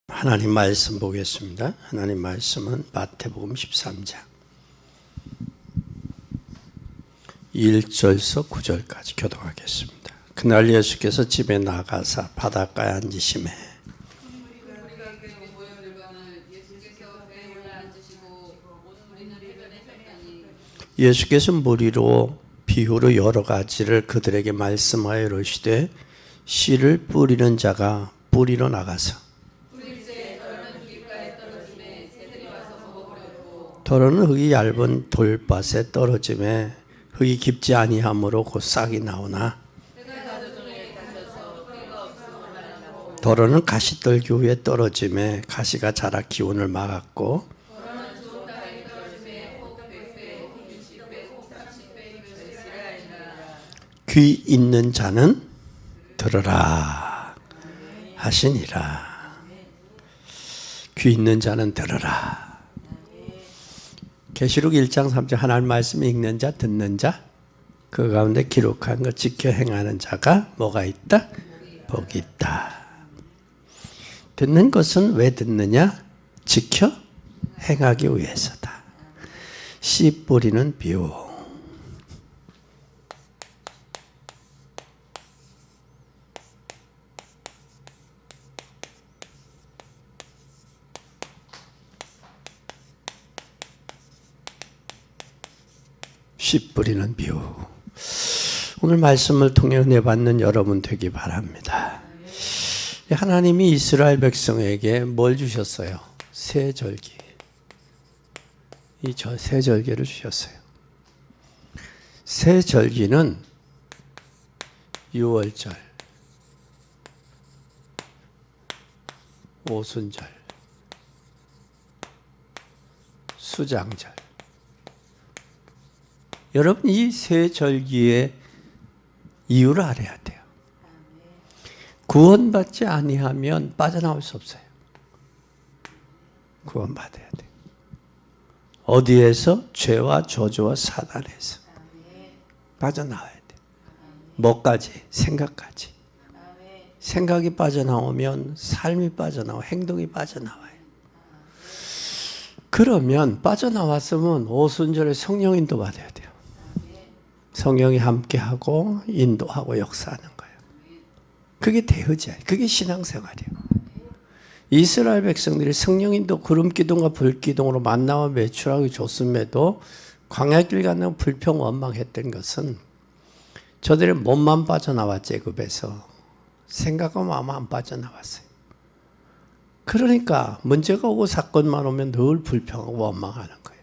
하나님 말씀 보겠습니다. 하나님 말씀은 마태복음 13장 1절서 9절까지 교독하겠습니다. 그날 예수께서 집에 나가사 바닷가에 앉으시매 예수께서 무리로 비유로 여러 가지를 그들에게 말씀하여 이르시되 씨를 뿌리는 자가 뿌리러 나가서 더러는 흙이 얇은 돌밭에 떨어짐에 흙이 깊지 아니하므로 곧 싹이 나오나 더러는 가시떨기 위에 떨어짐에 가시가 자라 기운을 막았고 귀 있는 자는 들으라 하시니라. 귀 있는 자는 들으라. 계시록 1장 3절 하나님 말씀 읽는 자 듣는 자 그 가운데 기록한 것 지켜 행하는 자가 뭐가 있다? 복이 있다. 듣는 것은 왜 듣느냐? 지켜 행하기 위해서다. 씨 뿌리는 비유. 씨 뿌리는 비유. 오늘 말씀을 통해 은혜 받는 여러분 되기 바랍니다. 하나님이 이스라엘 백성에게 뭘 주셨어요? 세절기. 이 세절기를 주셨어요. 세절기는 유월절, 오순절, 수장절. 여러분 이 세 절기의 이유를 알아야 돼요. 구원받지 아니하면 빠져나올 수 없어요. 구원받아야 돼요. 어디에서? 죄와 저주와 사단에서 빠져나와야 돼요. 뭐까지? 생각까지. 생각이 빠져나오면 삶이 빠져나와, 행동이 빠져나와요. 그러면 빠져나왔으면 오순절에 성령 인도 받아야 돼요. 성령이 함께하고 인도하고 역사하는 거예요. 그게 대의제예요. 그게 신앙생활이에요. 이스라엘 백성들이 성령 인도 구름기둥과 불기둥으로 만나와 매출하기 좋음에도 광야길 가는 불평 원망했던 것은 저들의 몸만 빠져나왔지 애굽에서 생각과 마음 안 빠져나왔어요. 그러니까 문제가 오고 사건만 오면 늘 불평하고 원망하는 거예요.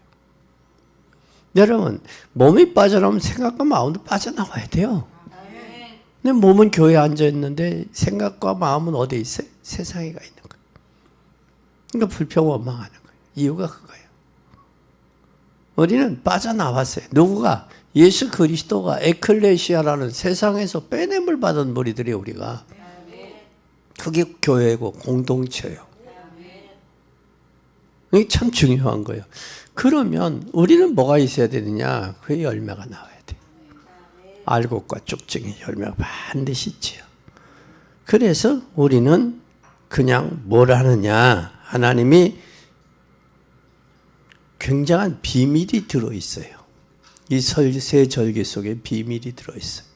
여러분 몸이 빠져나오면 생각과 마음도 빠져나와야 돼요. 근데 몸은 교회에 앉아있는데 생각과 마음은 어디에 있어요? 세상에 가 있는 거예요. 그러니까 불평 원망하는 거예요. 이유가 그거예요. 우리는 빠져나왔어요. 누구가? 예수 그리스도가 에클레시아라는 세상에서 빼냄을 받은 무리들이 우리가. 그게 교회고 공동체예요. 이게 참 중요한 거예요. 그러면 우리는 뭐가 있어야 되느냐? 그 열매가 나와야 돼요. 알곡과 쭉증의 열매가 반드시 있지요. 그래서 우리는 그냥 뭘 하느냐? 하나님이 굉장한 비밀이 들어있어요. 이 세 절기 속에 비밀이 들어있어요.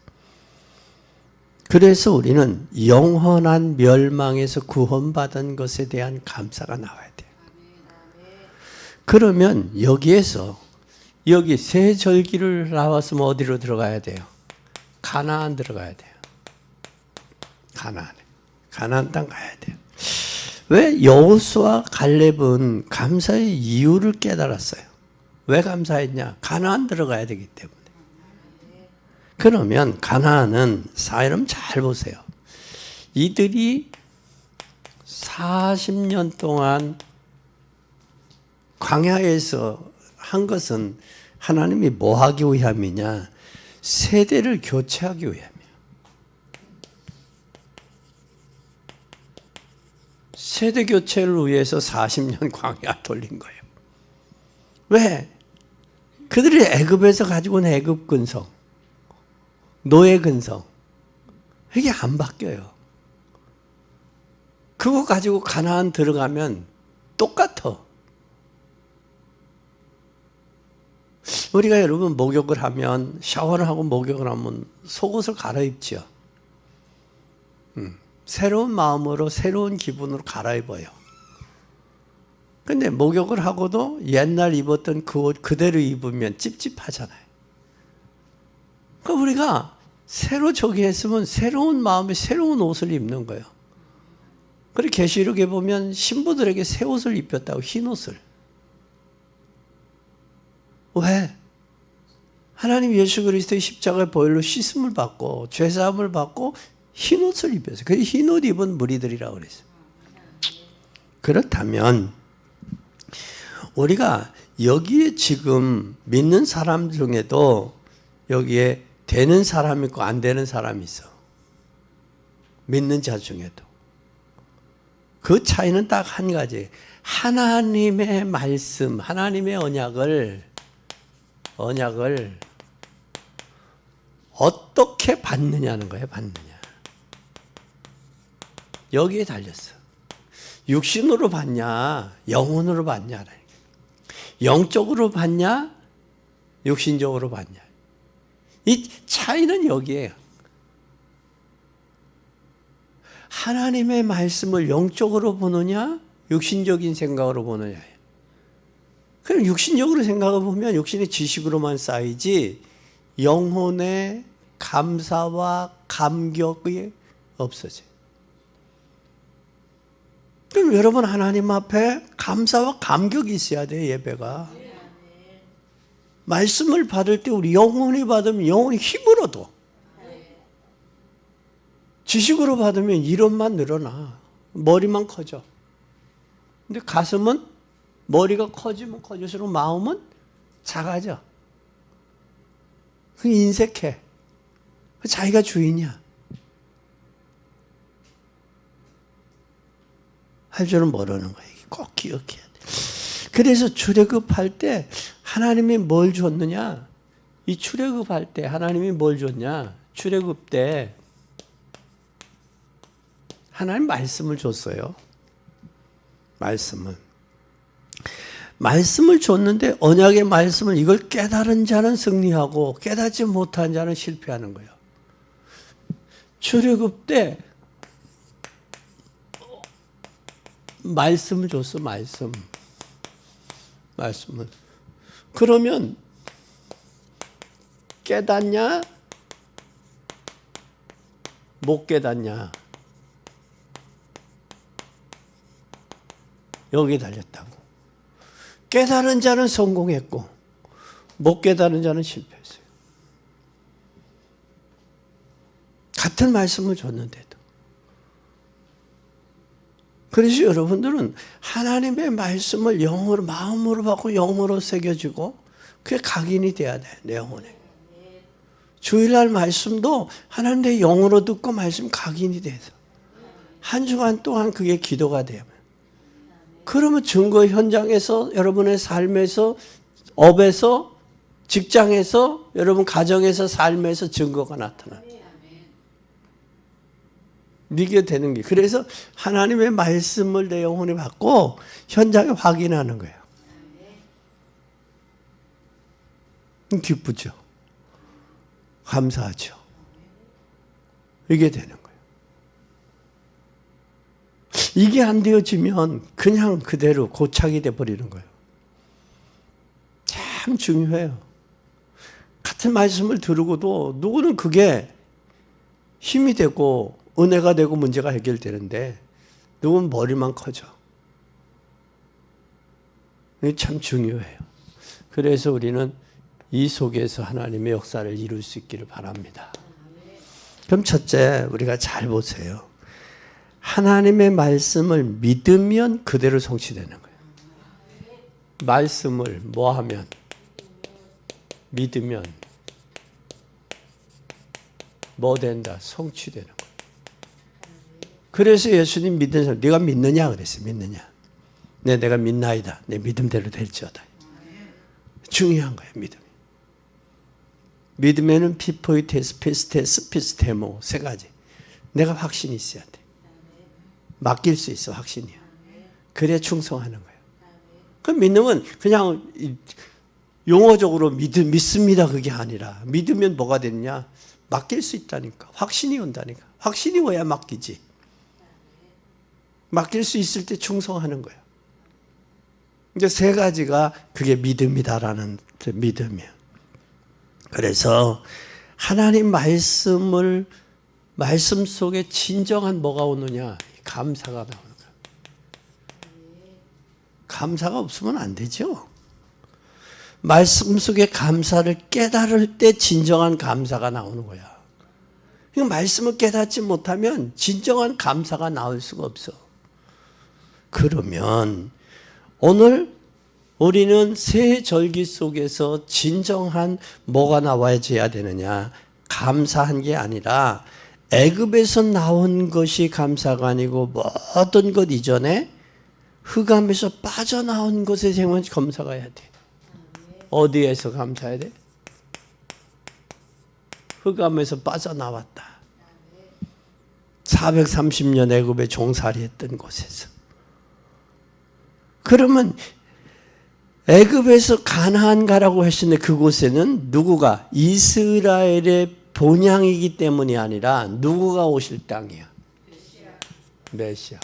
그래서 우리는 영원한 멸망에서 구원받은 것에 대한 감사가 나와야 돼요. 그러면 여기에서 여기 세 절기를 나왔으면 어디로 들어가야 돼요? 가나안 들어가야 돼요. 가나안 땅 가야 돼요. 왜 여호수아 갈렙은 감사의 이유를 깨달았어요? 왜 감사했냐? 가나안 들어가야 되기 때문에. 그러면 가나안은 여러분 잘 보세요. 이들이 40년 동안 광야에서 한 것은 하나님이 뭐 하기 위함이냐? 세대를 교체하기 위함이에요. 세대 교체를 위해서 40년 광야 돌린 거예요. 왜? 그들이 애굽에서 가지고 온 애굽 근성, 노예 근성, 이게 안 바뀌어요. 그 그거 가지고 가나안 들어가면 똑같아. 우리가 여러분 목욕을 하면, 샤워를 하고 목욕을 하면 속옷을 갈아입죠. 새로운 마음으로 새로운 기분으로 갈아입어요. 근데 목욕을 하고도 옛날 입었던 그 옷 그대로 입으면 찝찝하잖아요. 그러니까 우리가 새로 저기 했으면 새로운 마음에 새로운 옷을 입는 거예요. 그리고 계시록에 보면 신부들에게 새 옷을 입혔다고, 흰 옷을. 왜? 하나님 예수 그리스도의 십자가의 보혈로 씻음을 받고 죄사함을 받고 흰 옷을 입혔어요. 그래서 흰 옷 입은 무리들이라고 그랬어요. 그렇다면 우리가 여기에 지금 믿는 사람 중에도 여기에 되는 사람이 있고 안 되는 사람이 있어. 믿는 자 중에도. 그 차이는 딱 한 가지. 하나님의 말씀, 하나님의 언약을 어떻게 받느냐는 거예요. 받느냐. 여기에 달렸어. 육신으로 받냐, 영혼으로 받냐. 영적으로 받냐, 육신적으로 받냐. 이 차이는 여기에요. 하나님의 말씀을 영적으로 보느냐, 육신적인 생각으로 보느냐예요. 그럼 육신적으로 생각을 보면 육신의 지식으로만 쌓이지 영혼의 감사와 감격이 없어져요. 그럼 여러분 하나님 앞에 감사와 감격이 있어야 돼요. 예배가. 말씀을 받을 때 우리 영혼이 받으면 영혼이 힘으로도, 지식으로 받으면 이론만 늘어나. 머리만 커져. 근데 가슴은 머리가 커지면 커질수록 마음은 작아져. 그 인색해. 자기가 주인이야. 할 줄은 모르는 거예요. 꼭 기억해야 돼. 그래서 출애굽할 때 하나님이 뭘 줬느냐? 이 출애굽할 때 하나님이 뭘 줬냐? 출애굽 때 하나님 말씀을 줬어요. 말씀을 줬는데 언약의 말씀을 이걸 깨달은 자는 승리하고 깨닫지 못한 자는 실패하는 거예요. 출애굽 때 말씀을 줬어. 말씀을. 그러면 깨닫냐? 못 깨닫냐? 여기에 달렸다고. 깨달은 자는 성공했고 못 깨달은 자는 실패했어요. 같은 말씀을 줬는데도. 그래서 여러분들은 하나님의 말씀을 영으로, 마음으로 받고 영으로 새겨지고 그게 각인이 돼야 돼. 내 영혼에. 주일날 말씀도 하나님 내 영으로 듣고 말씀 각인이 돼서 한 주간 동안 그게 기도가 돼요. 그러면 증거 현장에서, 여러분의 삶에서, 업에서, 직장에서, 여러분 가정에서, 삶에서 증거가 나타나요. 이게 되는 게. 그래서 하나님의 말씀을 내 영혼이 받고 현장에 확인하는 거예요. 기쁘죠. 감사하죠. 이게 되는 거예요. 이게 안 되어지면 그냥 그대로 고착이 돼버리는 거예요. 참 중요해요. 같은 말씀을 들으고도 누구는 그게 힘이 되고 은혜가 되고 문제가 해결되는데 누구는 머리만 커져. 이게 참 중요해요. 그래서 우리는 이 속에서 하나님의 역사를 이룰 수 있기를 바랍니다. 그럼 첫째, 우리가 잘 보세요. 하나님의 말씀을 믿으면 그대로 성취되는 거예요. 말씀을 뭐 하면? 믿으면 뭐 된다? 성취되는 거예요. 그래서 예수님 믿는 사람, 네가 믿느냐 그랬어요. 믿느냐. 내가 믿나이다. 내 믿음대로 될지어다. 중요한 거예요. 믿음이. 믿음에는 피포이테스, 피스테스, 피스테모 세 가지. 내가 확신이 있어야 돼. 맡길 수 있어, 확신이야. 그래 충성하는 거야. 그 믿음은 그냥 용어적으로 믿습니다 그게 아니라 믿으면 뭐가 되느냐? 맡길 수 있다니까. 확신이 온다니까. 확신이 와야 맡기지. 맡길 수 있을 때 충성하는 거야. 이제 세 가지가 그게 믿음이다라는 믿음이야. 그래서 하나님 말씀 속에 진정한 뭐가 오느냐? 감사가 나오는 거야. 감사가 없으면 안 되죠. 말씀 속에 감사를 깨달을 때 진정한 감사가 나오는 거야. 말씀을 깨닫지 못하면 진정한 감사가 나올 수가 없어. 그러면 오늘 우리는 새 절기 속에서 진정한 뭐가 나와야 되느냐? 감사한 게 아니라 애굽에서 나온 것이 감사가 아니고 모든 것 이전에 흑암에서 빠져나온 것에 대한 감사가 해야 돼. 어디에서 감사해야 돼? 흑암에서 빠져나왔다. 430년 애굽에 종살이했던 곳에서. 그러면 애굽에서 가나안 가라고 하시는데 그곳에는 누구가? 이스라엘의 본향이기 때문이 아니라 누구가 오실 땅이야? 메시아.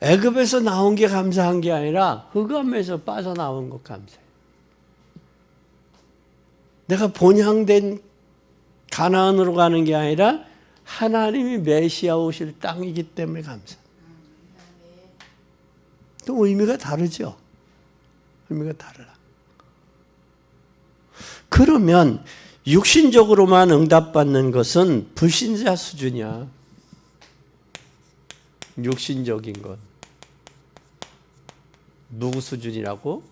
애굽에서 나온 게 감사한 게 아니라 흑암에서 빠져나온 것 감사해. 내가 본향된 가나안으로 가는 게 아니라 하나님이 메시아 오실 땅이기 때문에 감사. 또 의미가 다르죠. 의미가 달라. 그러면 육신적으로만 응답받는 것은 불신자 수준이야. 육신적인 것. 누구 수준이라고?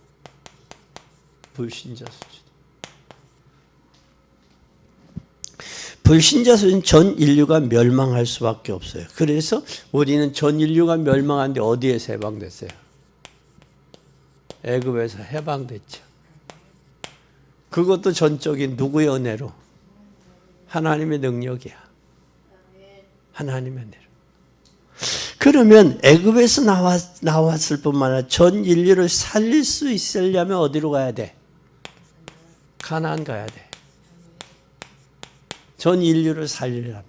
불신자 수준. 불신자 수준 전 인류가 멸망할 수밖에 없어요. 그래서 우리는 전 인류가 멸망하는데 어디에서 해방됐어요? 애굽에서 해방됐죠. 그것도 전적인 누구의 은혜로? 하나님의 능력이야. 하나님의 은혜로. 그러면 애굽에서 나왔을 뿐만 아니라 전 인류를 살릴 수 있으려면 어디로 가야 돼? 가나안 가야 돼. 전 인류를 살리려면.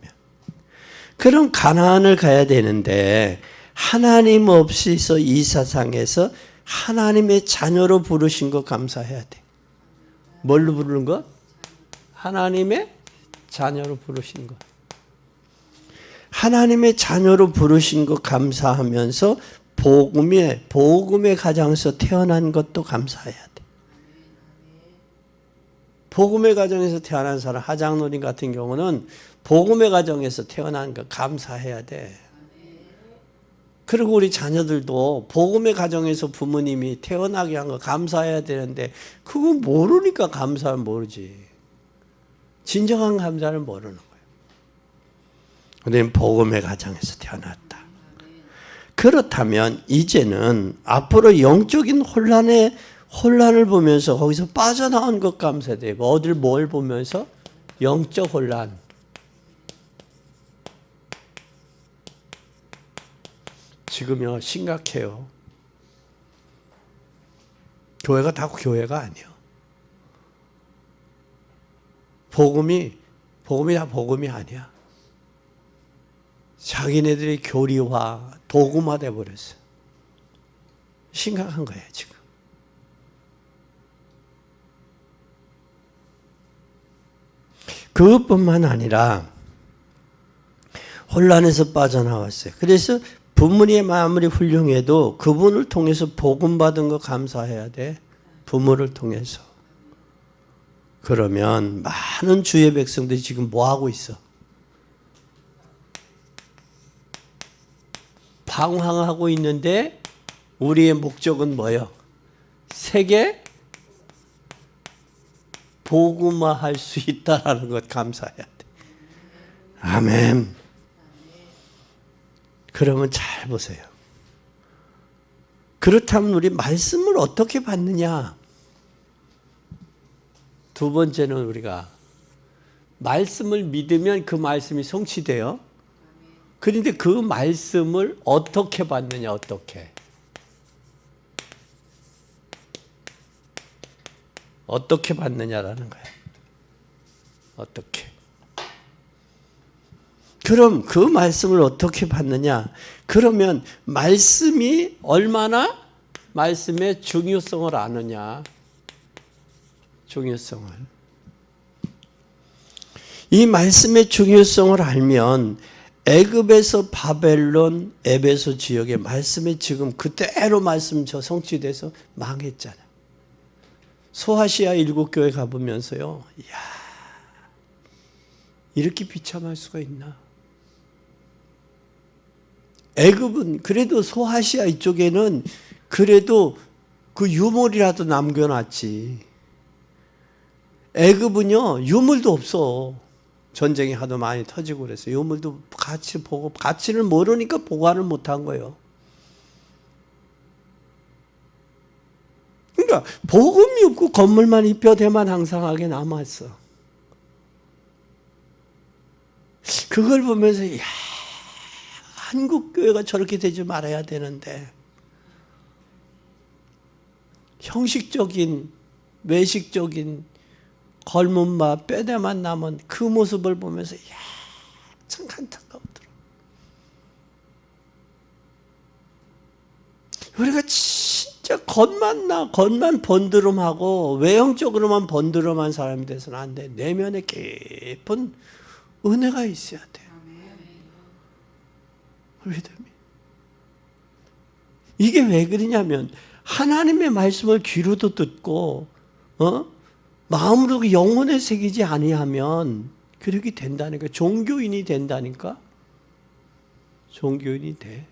그럼 가나안을 가야 되는데 하나님 없이서 이 세상에서 하나님의 자녀로 부르신 거 감사해야 돼. 뭘로 부르는 거? 하나님의 자녀로 부르신 거. 하나님의 자녀로 부르신 거 감사하면서 복음의 가정에서 태어난 것도 감사해야 돼. 복음의 가정에서 태어난 사람, 하장노린 같은 경우는 복음의 가정에서 태어난 거 감사해야 돼. 그리고 우리 자녀들도 복음의 가정에서 부모님이 태어나게 한 거 감사해야 되는데 그거 모르니까 감사를 모르지. 진정한 감사를 모르는 거예요. 우리는 복음의 가정에서 태어났다. 그렇다면 이제는 앞으로 영적인 혼란을 보면서 거기서 빠져나온 것 감사되고 어딜 뭘 보면서? 영적 혼란. 지금요 심각해요. 교회가 다 교회가 아니에요. 복음이 다 복음이 아니야. 자기네들이 교리화, 도구화 돼버렸어. 심각한 거예요 지금. 그것뿐만 아니라 혼란에서 빠져나왔어요. 그래서 부모님의 마음이 훌륭해도 그분을 통해서 복음 받은 거 감사해야 돼. 부모를 통해서. 그러면 많은 주의 백성들이 지금 뭐 하고 있어? 방황하고 있는데 우리의 목적은 뭐예요? 세계 복음화할 수 있다라는 것 감사해야 돼. 아멘. 그러면 잘 보세요. 그렇다면 우리 말씀을 어떻게 받느냐? 두 번째는 우리가 말씀을 믿으면 그 말씀이 성취돼요. 그런데 그 말씀을 어떻게 받느냐, 어떻게 받느냐라는 거예요. 어떻게. 그럼 그 말씀을 어떻게 받느냐? 그러면 말씀이 얼마나 말씀의 중요성을 아느냐? 중요성을. 이 말씀의 중요성을 알면 애굽에서 바벨론, 에베소 지역의 말씀이 지금 그대로 말씀 저 성취돼서 망했잖아요. 소아시아 7교회 가보면서요. 이야, 이렇게 비참할 수가 있나? 애굽은 그래도 소아시아 이쪽에는 그래도 그 유물이라도 남겨놨지. 애굽은요, 유물도 없어. 전쟁이 하도 많이 터지고 그래서 유물도 가치를 모르니까 보관을 못한 거예요. 그러니까 복음이 없고 건물만 입혀대만 항상하게 남았어. 그걸 보면서 야, 한국 교회가 저렇게 되지 말아야 되는데 형식적인 외식적인 걸문마 뼈대만 남은 그 모습을 보면서 야, 참 안타까웠더라. 우리가 진짜 겉만 번드름하고 외형적으로만 번드름한 사람이 돼서는 안 돼. 내면에 깊은 은혜가 있어야 돼. 믿음이. 이게 왜 그러냐면 하나님의 말씀을 귀로도 듣고 마음으로 영혼에 새기지 아니하면 그렇게 된다니까. 종교인이 된다니까. 종교인이 돼.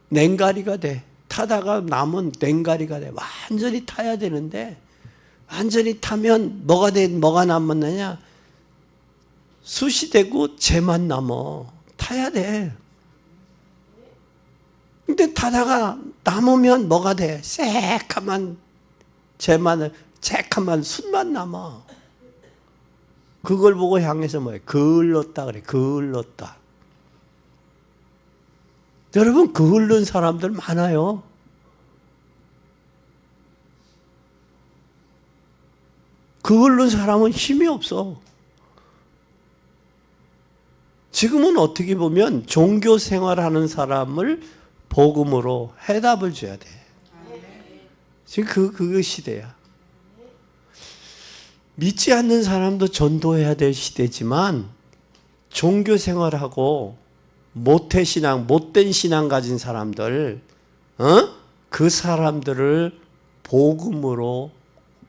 냉가리가 돼. 타다가 남은 냉가리가 돼. 완전히 타야 되는데 완전히 타면 뭐가 남았느냐? 숯이 되고 재만 남어. 타야 돼. 근데 타다가 남으면 뭐가 돼? 새까만 숯만 남아. 그걸 보고 향해서 뭐예요? 그을렀다 그래. 그을렀다. 여러분, 그을른 사람들 많아요. 그을른 사람은 힘이 없어. 지금은 어떻게 보면 종교 생활하는 사람을 복음으로 해답을 줘야 돼. 지금 그 시대야. 믿지 않는 사람도 전도해야 될 시대지만 종교 생활하고 못된 신앙 가진 사람들, 그 사람들을 복음으로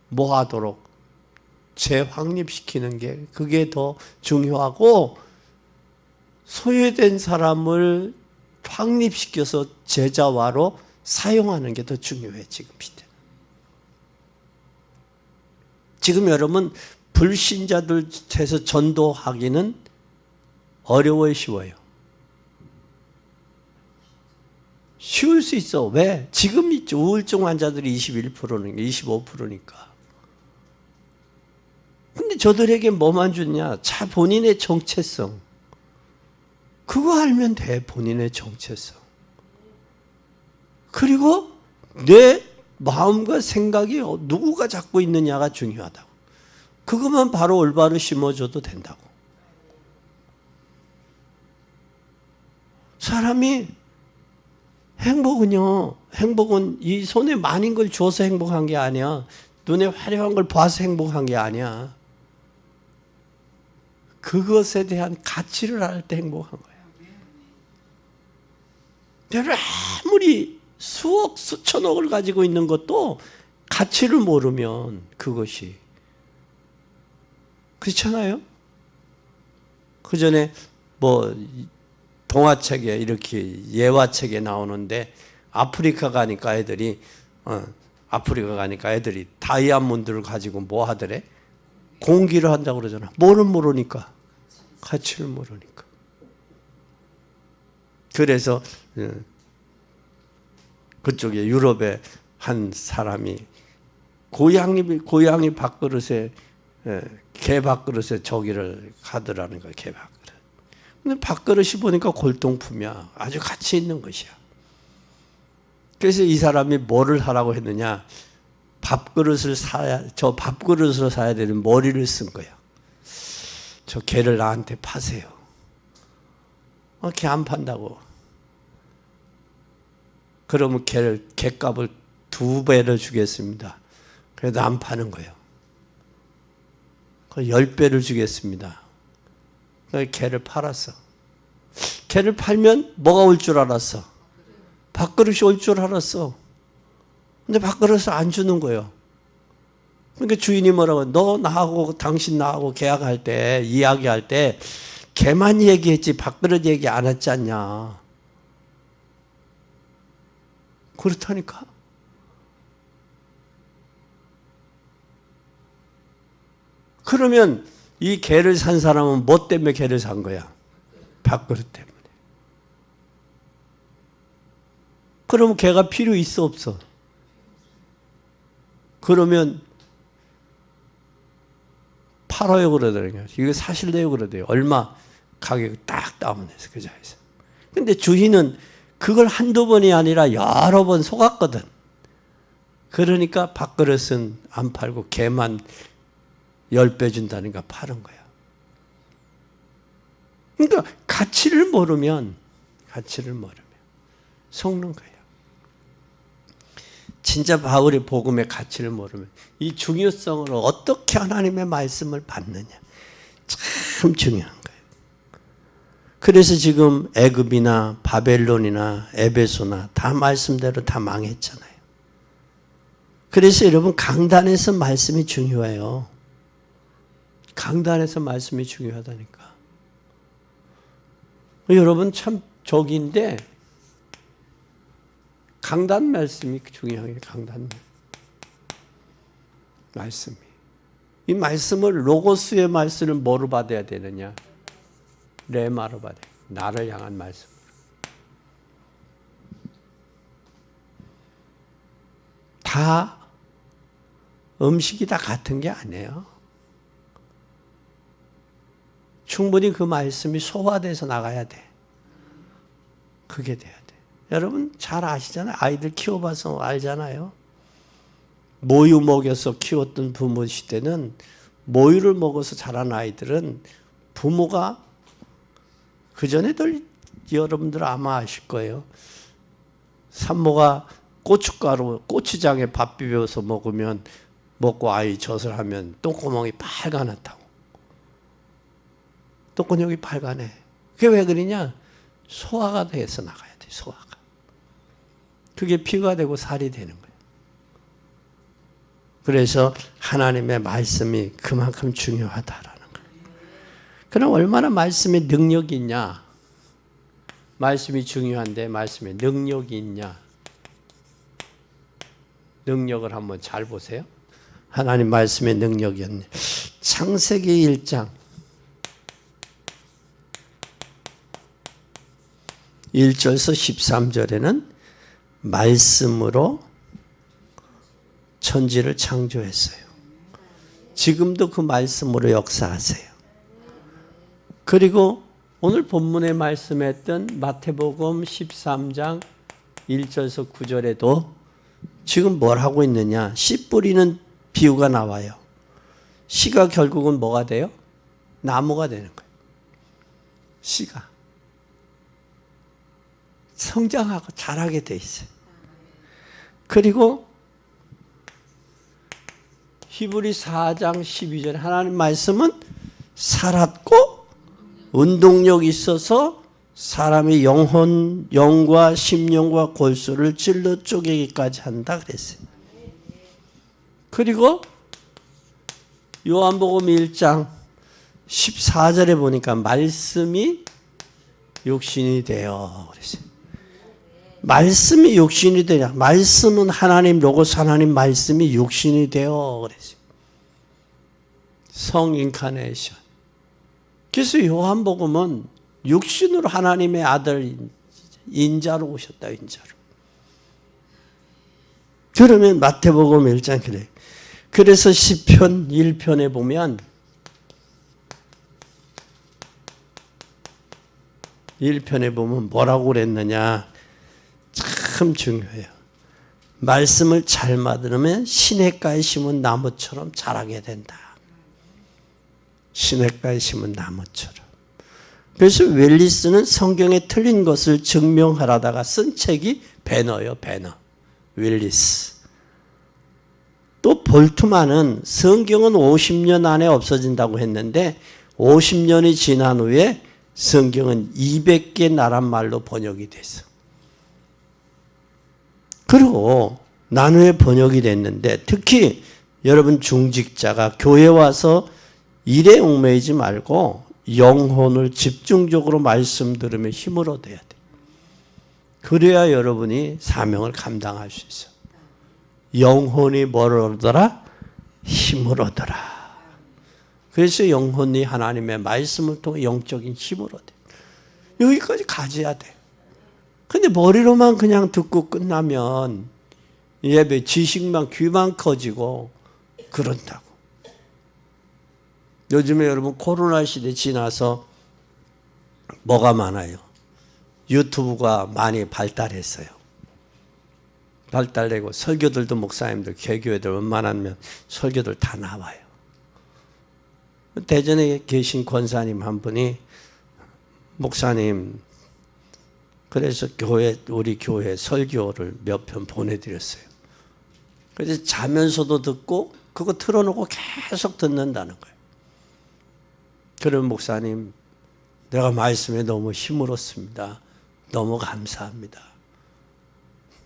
뭐하도록 재확립시키는 게 그게 더 중요하고 소외된 사람을 확립시켜서 제자화로 사용하는 게 더 중요해. 지금 시대. 지금 여러분 불신자들에서 전도하기는 어려워요, 쉬워요? 쉬울 수 있어. 왜? 지금 우울증 환자들이 21%니까 25%니까. 근데 저들에게 뭐만 주냐? 본인의 정체성. 그거 알면 돼. 본인의 정체성. 그리고 내 마음과 생각이 누구가 잡고 있느냐가 중요하다고. 그것만 바로 올바로 심어줘도 된다고. 사람이 행복은 이 손에 많은 걸 줘서 행복한 게 아니야. 눈에 화려한 걸 봐서 행복한 게 아니야. 그것에 대한 가치를 알 때 행복한 거야. 여러분, 아무리 수억 수천억을 가지고 있는 것도 가치를 모르면 그것이 그렇잖아요. 그 전에 동화책에 이렇게 예화책에 나오는데 아프리카 가니까 애들이 다이아몬드를 가지고 뭐 하더래? 공기를 한다고 그러잖아. 뭐를 모르니까. 가치를 모르니까. 그래서 그쪽에 유럽의 한 사람이 고양이 밥그릇에 개 밥그릇에 저기를 가더라는 거야. 개 밥그릇. 근데 밥그릇이 보니까 골동품이야. 아주 가치 있는 것이야. 그래서 이 사람이 뭐를 하라고 했느냐, 밥그릇을 사야, 저 밥그릇으로 사야 되는 머리를 쓴 거야. 저 개를 나한테 파세요. 개 안 판다고. 그러면 개값을 2배를 주겠습니다. 그래도 안 파는 거예요. 10배를 주겠습니다. 개를 팔았어. 개를 팔면 뭐가 올 줄 알았어? 밥그릇이 올 줄 알았어. 근데 밥그릇을 안 주는 거예요. 그러니까 주인이 뭐라고, 너 나하고 당신 나하고 계약할 때, 이야기할 때 개만 얘기했지 밥그릇 얘기 안 했지 않냐. 그렇다니까. 그러면 이 개를 산 사람은 뭐 때문에 개를 산 거야? 밥그릇 때문에. 그러면 개가 필요 있어 없어? 그러면 팔아요 그러더라고요. 이거 사실래요 그러대요. 얼마 가격이 딱 다운해서 그 자리에서. 근데 주인은 그걸 한두 번이 아니라 여러 번 속았거든. 그러니까 밥그릇은 안 팔고 개만 10배 준다니까 파는 거야. 그러니까 가치를 모르면 속는 거예요. 진짜 바울의 복음의 가치를 모르면 이 중요성을 어떻게 하나님의 말씀을 받느냐 참 중요한 거예요. 그래서 지금 애굽이나 바벨론이나 에베소나 다 말씀대로 다 망했잖아요. 그래서 여러분 강단에서 말씀이 중요해요. 강단에서 말씀이 중요하다니까. 여러분 참 저기인데 강단 말씀이 중요해요. 강단 말씀이. 이 말씀을 로고스의 말씀을 뭐로 받아야 되느냐? 레마로 받아야 돼. 나를 향한 말씀. 다 음식이 다 같은 게 아니에요. 충분히 그 말씀이 소화돼서 나가야 돼. 그게 돼야 돼. 여러분 잘 아시잖아요. 아이들 키워봐서 알잖아요. 모유 먹여서 키웠던 부모 시대는 모유를 먹어서 자란 아이들은 부모가 그전에들 여러분들 아마 아실 거예요. 산모가 고춧가루, 고추장에 밥 비벼서 먹으면 먹고 아이 젖을 하면 똥구멍이 빨갛다고. 똥구멍이 빨갛네. 그게 왜 그러냐? 소화가 돼서 나가야 돼. 소화가. 그게 피가 되고 살이 되는 거예요. 그래서 하나님의 말씀이 그만큼 중요하다라는 거예요. 그럼 얼마나 말씀에 능력이 있냐? 말씀이 중요한데 말씀에 능력이 있냐? 능력을 한번 잘 보세요. 하나님 말씀의 능력이 있네. 창세기 1장 1절에서 13절에는 말씀으로 천지를 창조했어요. 지금도 그 말씀으로 역사하세요. 그리고 오늘 본문에 말씀했던 마태복음 13장 1절에서 9절에도 지금 뭘 하고 있느냐? 씨 뿌리는 비유가 나와요. 씨가 결국은 뭐가 돼요? 나무가 되는 거예요. 씨가. 성장하고 자라게 돼 있어요. 그리고 히브리 4장 12절 하나님 말씀은 살았고 운동력이 있어서 사람의 영혼, 영과 심령과 골수를 찔러 쪼개기까지 한다 그랬어요. 그리고 요한복음 1장 14절에 보니까 말씀이 육신이 되어 그랬어요. 말씀이 육신이 되냐? 말씀은 하나님 로고스 하나님 말씀이 육신이 되어 그랬어요. 성인카네이션. 그래서 요한복음은 육신으로 하나님의 아들 인자로 오셨다. 인자로. 그러면 마태복음 1장 그래. 그래서 시편 1편에 보면 1편에 보면 뭐라고 그랬느냐. 참 중요해요. 말씀을 잘 받으면 시냇가에 심은 나무처럼 자라게 된다. 시냇가에 심은 나무처럼. 그래서 웰리스는 성경에 틀린 것을 증명하라다가 쓴 책이 배너예요. 배너. 웰리스. 또 볼트만은 성경은 50년 안에 없어진다고 했는데 50년이 지난 후에 성경은 200개 나라 말로 번역이 됐어. 그리고 나누에 번역이 됐는데 특히 여러분 중직자가 교회 와서 일에 얽매이지 말고 영혼을 집중적으로 말씀 들으며 힘을 얻어야 돼. 그래야 여러분이 사명을 감당할 수 있어. 영혼이 뭘 얻어라? 힘을 얻어라. 그래서 영혼이 하나님의 말씀을 통해 영적인 힘을 얻어. 여기까지 가져야 돼. 근데 머리로만 그냥 듣고 끝나면 예배 지식만 귀만 커지고 그런다고. 요즘에 여러분 코로나 시대 지나서 뭐가 많아요? 유튜브가 많이 발달했어요. 발달되고 설교들도 목사님들, 개교회들 웬만하면 설교들 다 나와요. 대전에 계신 권사님 한 분이 목사님 그래서 우리 교회 설교를 몇 편 보내드렸어요. 그래서 자면서도 듣고 그거 틀어놓고 계속 듣는다는 거예요. 그런 목사님 내가 말씀에 너무 힘을 얻습니다. 너무 감사합니다.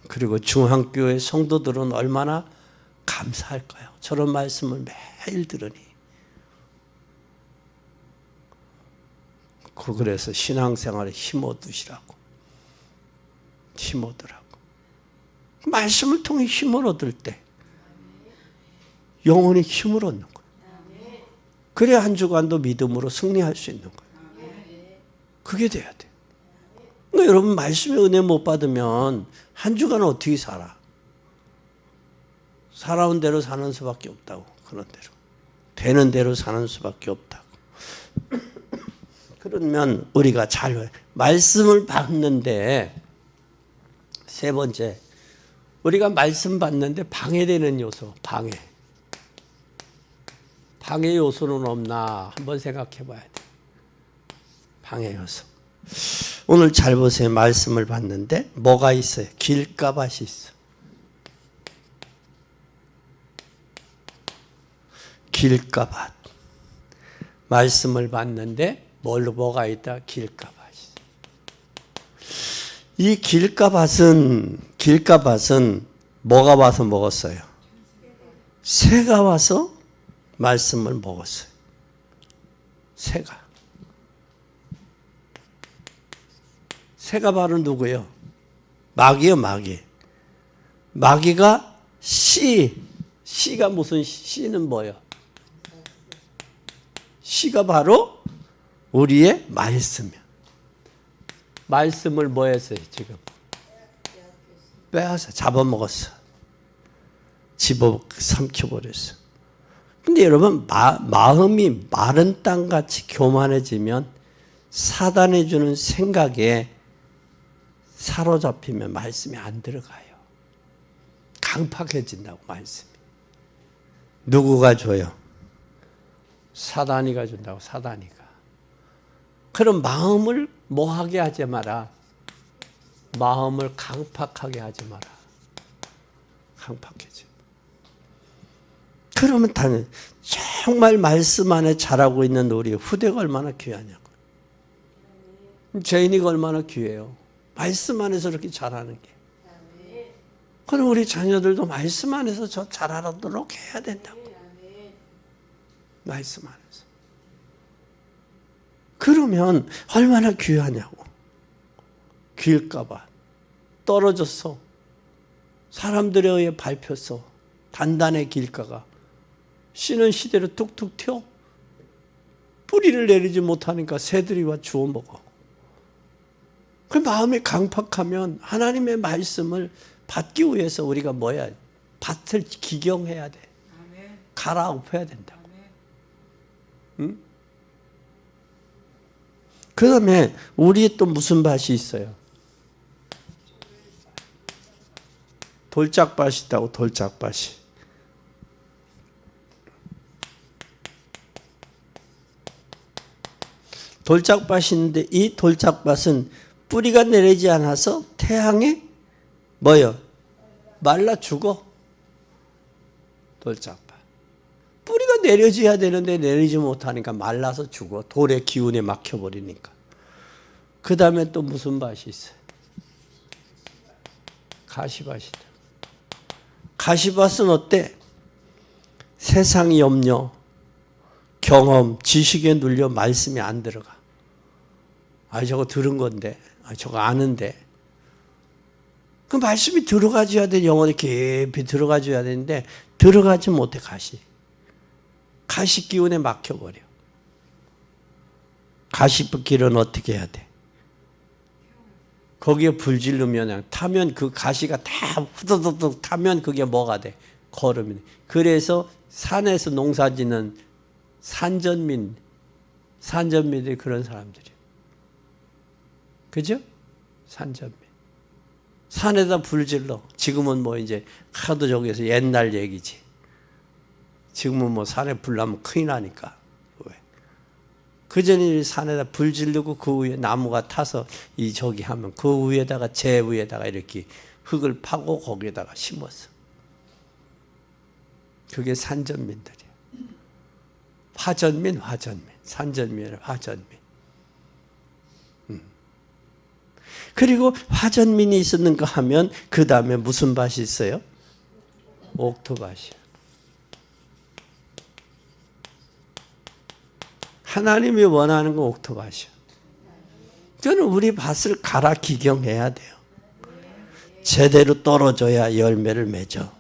그리고 중앙교회 성도들은 얼마나 감사할까요? 저런 말씀을 매일 들으니. 그래서 신앙생활에 힘 얻으시라고. 힘 얻으라고. 말씀을 통해 힘을 얻을 때 영혼이 힘을 얻는 거예요. 그래야 한 주간도 믿음으로 승리할 수 있는 거예요. 그게 돼야 돼요. 그러니까 여러분 말씀의 은혜 못 받으면 한 주간은 어떻게 살아? 살아온 대로 사는 수밖에 없다고. 그런 대로. 되는 대로 사는 수밖에 없다고. 그러면 우리가 잘 말씀을 받는데 세 번째 우리가 말씀 받는데 방해되는 요소. 방해 요소는 없나 한번 생각해 봐야 돼. 방해 요소. 오늘 잘 보세요. 말씀을 받는데 뭐가 있어요? 길가밭이 있어. 길가밭. 말씀을 받는데 뭐가 있다? 길가밭이. 이 길가밭은 뭐가 와서 먹었어요? 새가 와서 말씀을 먹었어요. 새가 바로 누구예요? 마귀요, 마귀. 마귀가 씨가 무슨 씨는 뭐예요? 씨가 바로 우리의 말씀이야. 말씀을 뭐 했어요, 지금? 빼앗아, 잡아먹었어. 집어삼켜버렸어. 근데 여러분, 마음이 마른 땅같이 교만해지면 사단이 주는 생각에 사로잡히면 말씀이 안 들어가요. 강팍해진다고, 말씀이. 누구가 줘요? 사단이가 준다고, 사단이가. 그럼 마음을 뭐하게 하지 마라. 마음을 강팍하게 하지 마라. 강팍해져. 그러면 정말 말씀 안에 자라고 있는 우리 후대가 얼마나 귀하냐고. 죄인이가 얼마나 귀해요. 말씀 안에서 이렇게 자라는 게. 그럼 우리 자녀들도 말씀 안에서 저 자라도록 해야 된다고. 말씀 안에서. 그러면 얼마나 귀하냐고. 길가봐. 떨어졌어. 사람들에 의해 밟혔어. 단단해 길가가. 씨는 시대로 툭툭 튀어. 뿌리를 내리지 못하니까 새들이 와 주워 먹어. 그 마음이 강팍하면 하나님의 말씀을 받기 위해서 우리가 밭을 기경해야 돼. 갈아엎어야 된다고. 응? 그 다음에 우리 또 무슨 밭이 있어요? 돌짝밭이 있다고, 돌짝밭이. 돌짝밭이 있는데 이 돌짝밭은 뿌리가 내리지 않아서 태양에 뭐요? 말라 죽어. 돌짝밭. 뿌리가 내려져야 되는데 내리지 못하니까 말라서 죽어. 돌의 기운에 막혀버리니까. 그 다음에 또 무슨 밭이 있어요? 가시밭이다. 가시밭은 어때? 세상 염려, 경험, 지식에 눌려 말씀이 안 들어가. 아, 저거 들은 건데, 아, 저거 아는데. 그 말씀이 들어가줘야 돼. 영혼에 깊이 들어가줘야 되는데 들어가지 못해. 가시 기운에 막혀버려. 가시길은 어떻게 해야 돼? 거기에 불 지르면 그냥 타면 그 가시가 다 후두둑 타면 그게 뭐가 돼? 거름이 돼. 그래서 산에서 농사짓는 산전민들이 그런 사람들이에요. 그죠? 산전민. 산에다 불 질러. 지금은 뭐 이제 하도 저기서 옛날 얘기지. 지금은 뭐 산에 불 나면 큰일 나니까. 왜? 그전에 산에다 불 지르고 그 위에 나무가 타서 이 저기 하면 그 위에다가 재 위에다가 이렇게 흙을 파고 거기에다가 심었어. 그게 산전민들이야. 화전민. 산전민, 화전민. 그리고 화전민이 있었는가 하면 그 다음에 무슨 밭이 있어요? 옥토밭이요. 하나님이 원하는 건 옥토밭이요. 저는 우리 밭을 갈아 기경해야 돼요. 제대로 떨어져야 열매를 맺어.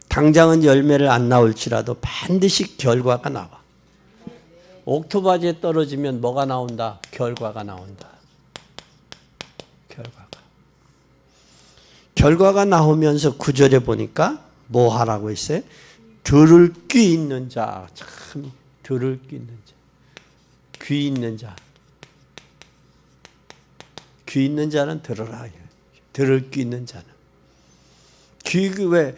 당장은 열매를 안 나올지라도 반드시 결과가 나와. 옥토밭에 떨어지면 뭐가 나온다? 결과가 나온다. 결과가 나오면서 9절에 보니까 뭐 하라고 했어요? 들을 귀 있는 자. 참 들을 귀 있는 자. 귀 있는 자. 귀 있는 자는 들어라. 들을 귀 있는 자는. 귀 왜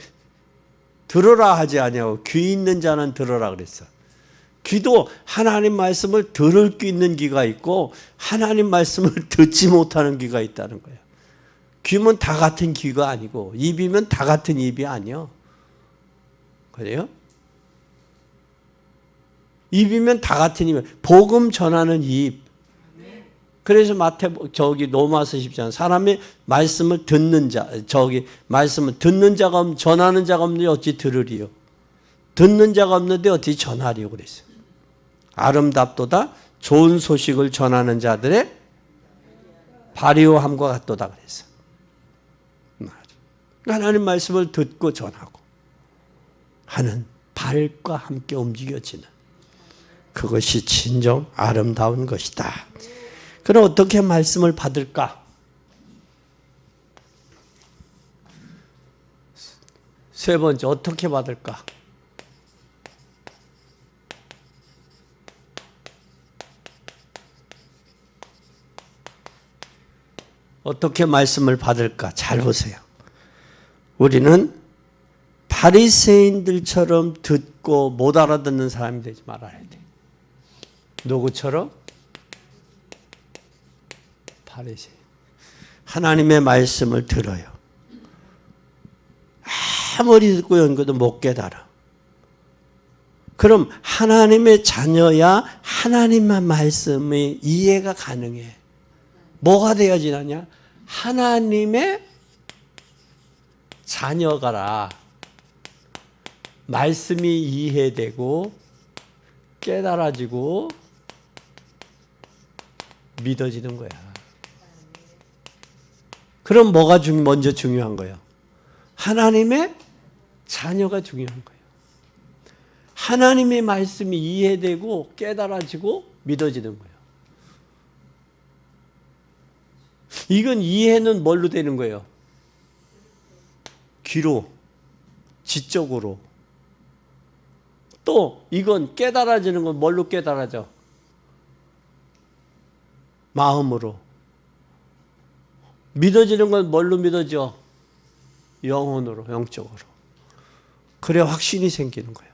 들어라 하지 아니하고 귀 있는 자는 들어라 그랬어. 귀도 하나님 말씀을 들을 귀 있는 귀가 있고 하나님 말씀을 듣지 못하는 귀가 있다는 거예요. 귀면 다 같은 귀가 아니고 입이면 다 같은 입이 아니요. 그래요? 입이면 다 같은 입. 복음 전하는 입. 그래서 로마서 10장 사람의 말씀을 듣는 자, 말씀을 듣는 자가 없는, 전하는 자가 없는데 어찌 들으리요? 듣는 자가 없는데 어찌 전하리요? 그랬어요. 아름답도다 좋은 소식을 전하는 자들의 발효함과 같도다 그랬어. 하나님 말씀을 듣고 전하고 하는 발과 함께 움직여지는 그것이 진정 아름다운 것이다. 그럼 어떻게 말씀을 받을까? 세 번째, 어떻게 받을까? 어떻게 말씀을 받을까? 잘 보세요. 우리는 바리새인들처럼 듣고 못 알아듣는 사람이 되지 말아야 돼. 누구처럼? 바리새인. 하나님의 말씀을 들어요. 아무리 듣고 연구도 못 깨달아. 그럼 하나님의 자녀야 하나님의 말씀이 이해가 가능해. 뭐가 되어야지 하냐? 하나님의 자녀가라. 말씀이 이해되고 깨달아지고 믿어지는 거야. 그럼 뭐가 먼저 중요한 거예요? 하나님의 자녀가 중요한 거예요. 하나님의 말씀이 이해되고 깨달아지고 믿어지는 거예요. 이건 이해는 뭘로 되는 거예요? 귀로, 지적으로. 또 이건 깨달아지는 건 뭘로 깨달아져? 마음으로. 믿어지는 건 뭘로 믿어져? 영혼으로, 영적으로. 그래 확신이 생기는 거예요.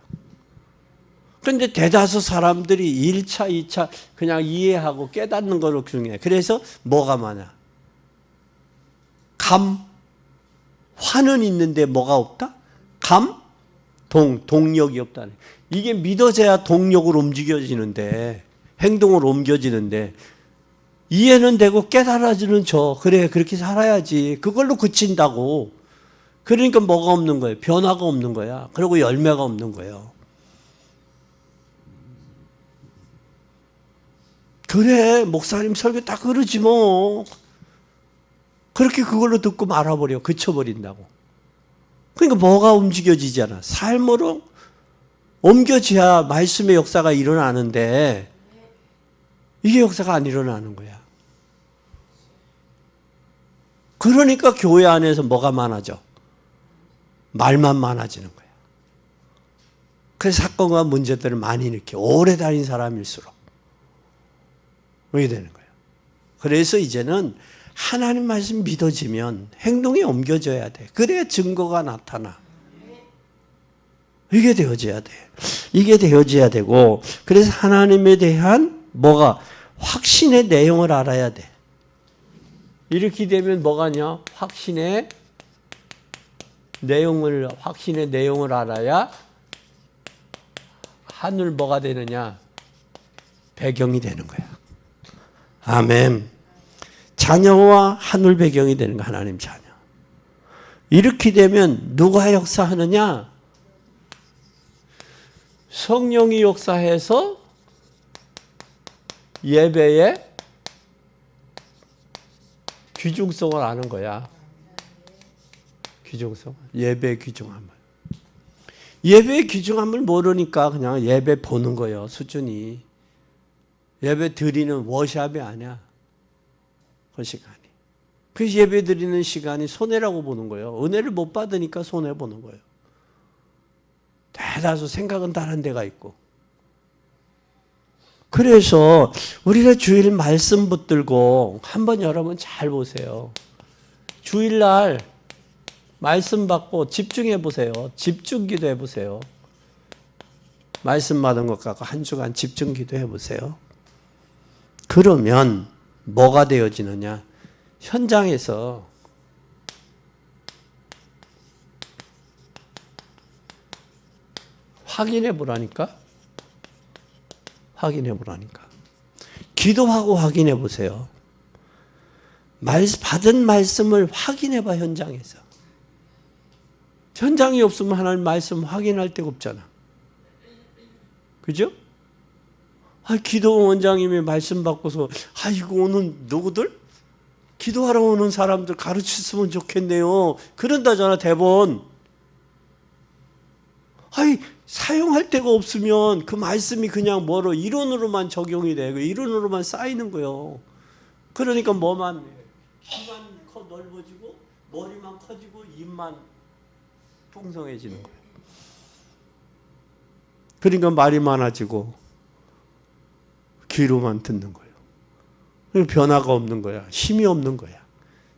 그런데 대다수 사람들이 1차, 2차 그냥 이해하고 깨닫는 거로 중요해. 그래서 뭐가 많아? 화는 있는데 뭐가 없다? 동력이 없다. 이게 믿어져야 동력으로 움직여지는데, 행동으로 옮겨지는데, 이해는 되고 깨달아지는 그래, 그렇게 살아야지. 그걸로 그친다고. 그러니까 뭐가 없는 거예요? 변화가 없는 거야. 그리고 열매가 없는 거예요. 그래, 목사님 설교 딱 그러지 뭐. 그렇게 그걸로 듣고 말아버려. 그쳐버린다고. 그러니까 뭐가 움직여지잖아. 삶으로 옮겨져야 말씀의 역사가 일어나는데 이게 역사가 안 일어나는 거야. 그러니까 교회 안에서 뭐가 많아져? 말만 많아지는 거야. 그래서 사건과 문제들을 많이 일으켜. 오래 다닌 사람일수록. 그렇게 되는 거예요. 그래서 이제는 하나님 말씀 믿어지면 행동이 옮겨져야 돼. 그래야 증거가 나타나. 이게 되어져야 돼. 이게 되어져야 되고, 그래서 하나님에 대한 뭐가 확신의 내용을 알아야 돼. 이렇게 되면 뭐가냐? 확신의 내용을 알아야 하늘 뭐가 되느냐? 배경이 되는 거야. 아멘. 자녀와 하늘 배경이 되는 거, 하나님 자녀. 이렇게 되면 누가 역사하느냐? 성령이 역사해서 예배의 귀중성을 아는 거야. 귀중성. 예배의 귀중함을. 예배의 귀중함을 모르니까 그냥 예배 보는 거예요, 수준이. 예배 드리는 워샵이 아니야. 그 시간이. 그래서 예배 드리는 시간이 손해라고 보는 거예요. 은혜를 못 받으니까 손해보는 거예요. 대다수 생각은 다른 데가 있고. 그래서 우리가 주일 말씀 붙들고 한번 여러분 잘 보세요. 주일날 말씀 받고 집중해 보세요. 집중 기도해 보세요. 말씀 받은 것 갖고 한 주간 집중 기도해 보세요. 그러면 뭐가 되어지느냐? 현장에서 확인해 보라니까. 확인해 보라니까. 기도하고 확인해 보세요. 받은 말씀을 확인해 봐, 현장에서. 현장이 없으면 하나님 말씀 확인할 데가 없잖아. 그죠? 기도 원장님이 말씀 받고서 이거 오는 누구들? 기도하러 오는 사람들 가르쳤으면 좋겠네요. 그런다잖아, 대본. 사용할 데가 없으면 그 말씀이 그냥 이론으로만 적용이 되고 이론으로만 쌓이는 거예요. 그러니까 뭐만 귀만 넓어지고 머리만 커지고 입만 풍성해지는 거예요. 그러니까 말이 많아지고 귀로만 듣는 거예요. 변화가 없는 거야. 힘이 없는 거야.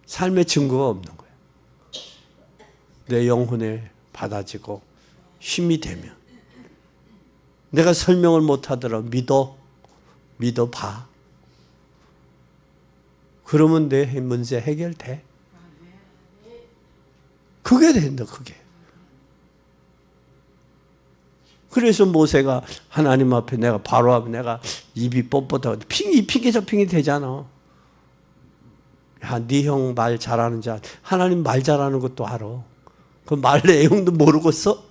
삶의 증거가 없는 거야. 내 영혼에 받아지고 힘이 되면 내가 설명을 못하더라도 믿어봐. 그러면 내 문제 해결돼. 그게 된다, 그게. 그래서 모세가 하나님 앞에 내가 바로 앞에 내가 입이 뻣뻣하고 이 핑계 되잖아. 네 형 말 잘하는 자. 하나님 말 잘하는 것도 알아. 그 말 내용도 모르겠어?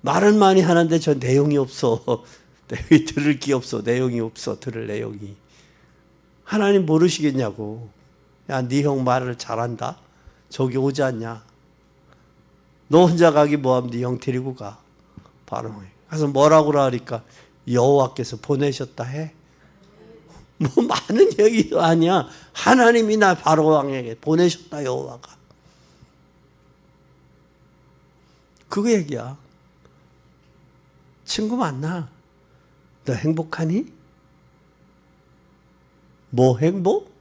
말은 많이 하는데 저 내용이 없어. 내용이 들을 게 없어. 내용이 없어. 들을 내용이. 하나님 모르시겠냐고. 네 형 말을 잘한다? 저기 오지 않냐? 너 혼자 가기 뭐하면 네 형 데리고 가. 바로. 그래서 뭐라고 그러니까 여호와께서 보내셨다 해. 뭐 많은 얘기도 아니야. 하나님이 나 바로 왕에게 보내셨다, 여호와가. 그거 얘기야. 친구 만나. 너 행복하니? 뭐 행복?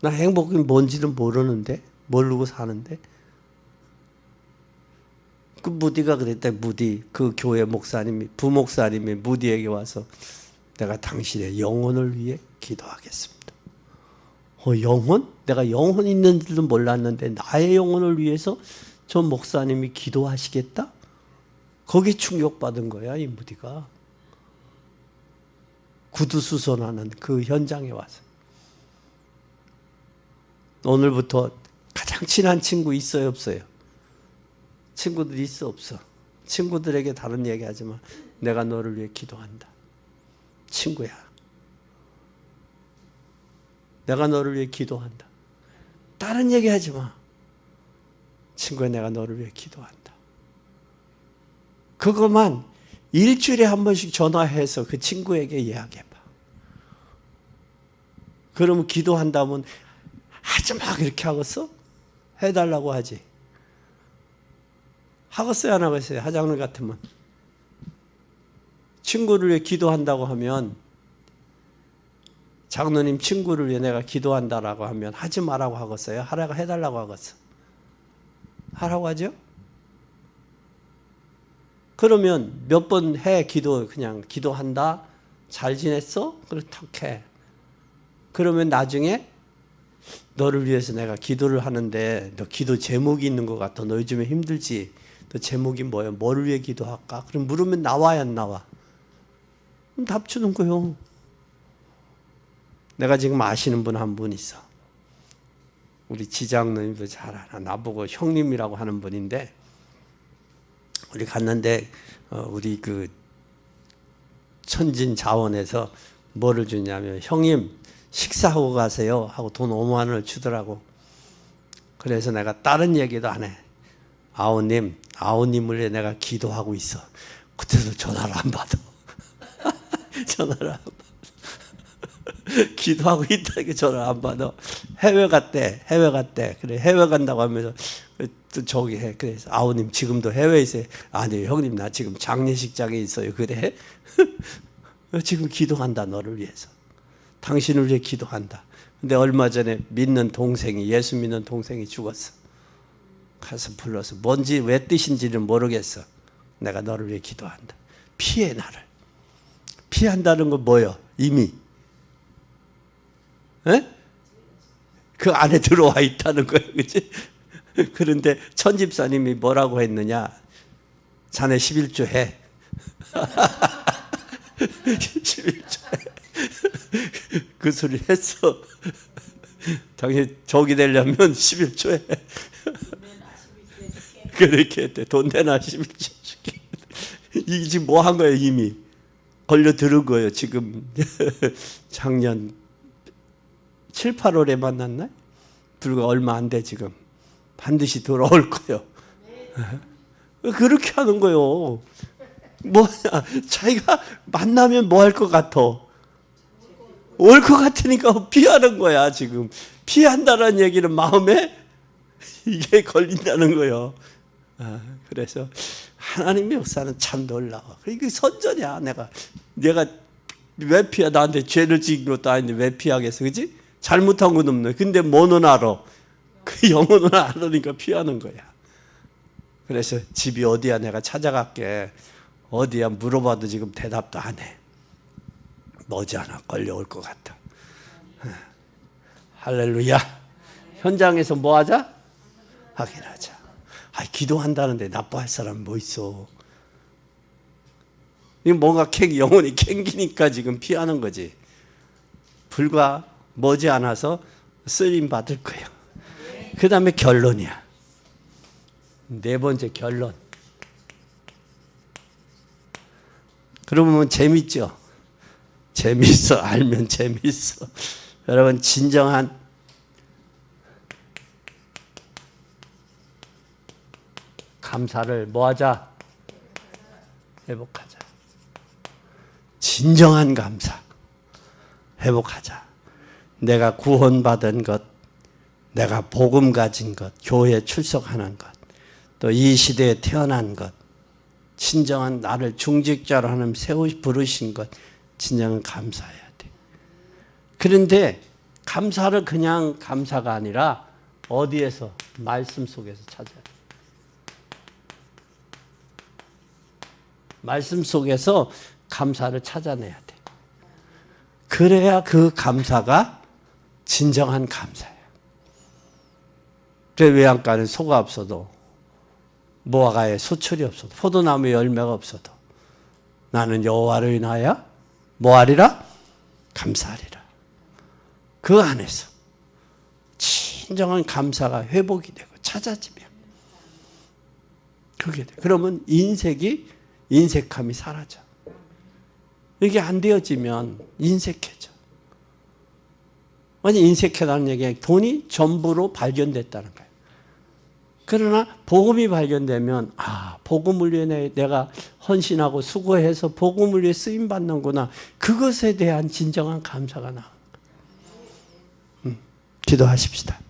나 행복이 뭔지는 모르는데, 모르고 사는데. 그 무디가 그랬다. 무디, 그 교회 목사님이, 부목사님이 무디에게 와서 내가 당신의 영혼을 위해 기도하겠습니다. 영혼? 내가 영혼 있는 줄도 몰랐는데 나의 영혼을 위해서 저 목사님이 기도하시겠다? 거기 충격받은 거야, 이 무디가. 구두수선하는 그 현장에 와서. 오늘부터 가장 친한 친구 있어요, 없어요? 친구들 있어, 없어? 친구들에게 다른 얘기 하지 마. 내가 너를 위해 기도한다. 친구야. 내가 너를 위해 기도한다. 다른 얘기 하지 마. 친구야, 내가 너를 위해 기도한다. 그것만 일주일에 한 번씩 전화해서 그 친구에게 이야기해봐. 그러면 기도한다면 하지 마 그렇게 하겠어? 해달라고 하지. 하겠어요, 안 하겠어요? 하장님 같으면. 친구를 위해 기도한다고 하면, 장로님 친구를 위해 내가 기도한다라고 하면 하지 말라고 하겠어요? 하라고 해달라고 하겠어? 하라고 하죠? 그러면 몇 번 해, 기도, 그냥 기도한다? 잘 지냈어? 그럼 턱 해. 그러면 나중에 너를 위해서 내가 기도를 하는데 너 기도 제목이 있는 것 같아. 너 요즘에 힘들지? 너 제목이 뭐야? 뭐를 위해 기도할까? 그럼 물으면 나와야 안 나와? 그럼 답 주는 거요. 내가 지금 아시는 분 한 분 있어. 우리 지장님도 잘 알아. 나보고 형님이라고 하는 분인데 우리 갔는데 우리 그 천진 자원에서 뭐를 주냐면 형님 식사하고 가세요 하고 돈 5만 원을 주더라고. 그래서 내가 다른 얘기도 안 해. 아우님을 위해 내가 기도하고 있어. 그때도 전화를 안 받아. 전화를 안 받아. 기도하고 있다니까 전화를 안 받아. 해외 갔대. 그래 해외 간다고 하면서 또 저기 해. 그래서 아우님 지금도 해외에 있어요. 아니요 형님 나 지금 장례식장에 있어요. 그래? 지금 기도한다 너를 위해서. 당신을 위해 기도한다. 근데 얼마 전에 믿는 동생이 예수 믿는 동생이 죽었어. 가서 불러서 뭔지 왜 뜻인지는 모르겠어. 내가 너를 위해 기도한다. 피해 나를. 피한다는 건 뭐예요? 이미 에? 그 안에 들어와 있다는 거예요. 그치? 그런데 천집사님이 뭐라고 했느냐? 자네 11조 해. 11조 해. 그 소리 했어. 당신 저기 되려면 11조 해. 그렇게 했대. 돈 내놔 11조 줄게. 이게 지금 뭐 한 거예요? 이미 걸려 들은 거예요. 지금 작년 7, 8월에 만났나? 불과 얼마 안 돼 지금. 반드시 돌아올 거예요. 그렇게 하는 거예요. 뭐야? 자기가 만나면 뭐 할 것 같아? 올 것 같으니까 피하는 거야 지금. 피한다는 얘기는 마음에 이게 걸린다는 거예요. 그래서 하나님의 역사는 참 놀라워. 이게 선전이야. 내가 왜 피해? 나한테 죄를 지은 것도 아닌데 왜 피하겠어? 그지? 잘못한 건 없네. 근데 뭐는 알아? 그 영혼은 알으니까 피하는 거야. 그래서 집이 어디야? 내가 찾아갈게. 어디야? 물어봐도 지금 대답도 안 해. 머지않아 걸려올 것 같아. 할렐루야. 현장에서 뭐 하자? 확인하자. 기도한다는데 나빠할 사람 뭐 있어? 이거 뭔가 영혼이 캥기니까 지금 피하는 거지. 불과 머지않아서 쓰임 받을 거예요. 그 다음에 결론이야. 네 번째 결론. 그러면 재밌죠? 재밌어. 알면 재밌어. 여러분 진정한 감사를 뭐하자? 회복하자. 진정한 감사 회복하자. 내가 구원받은 것, 내가 복음 가진 것, 교회에 출석하는 것, 또 이 시대에 태어난 것, 진정한 나를 중직자로 하나님 부르신 것, 진정한 감사해야 돼. 그런데 감사를 그냥 감사가 아니라 어디에서? 말씀 속에서 찾아야 돼. 말씀 속에서 감사를 찾아내야 돼. 그래야 그 감사가 진정한 감사예요. 외양간에 소가 없어도 무화과에 수출이 없어도 포도나무에 열매가 없어도 나는 여호와를 인하여 뭐하리라? 감사하리라. 그 안에서 진정한 감사가 회복이 되고 찾아지면 그게 돼. 그러면 인색함이 사라져. 이게 안 되어지면 인색해져. 아니 인색하다는 얘기는 돈이 전부로 발견됐다는 거예요. 그러나 복음이 발견되면 복음을 위해 내가 헌신하고 수고해서 복음을 위해 쓰임 받는구나. 그것에 대한 진정한 감사가 나옵니다. 기도하십시다.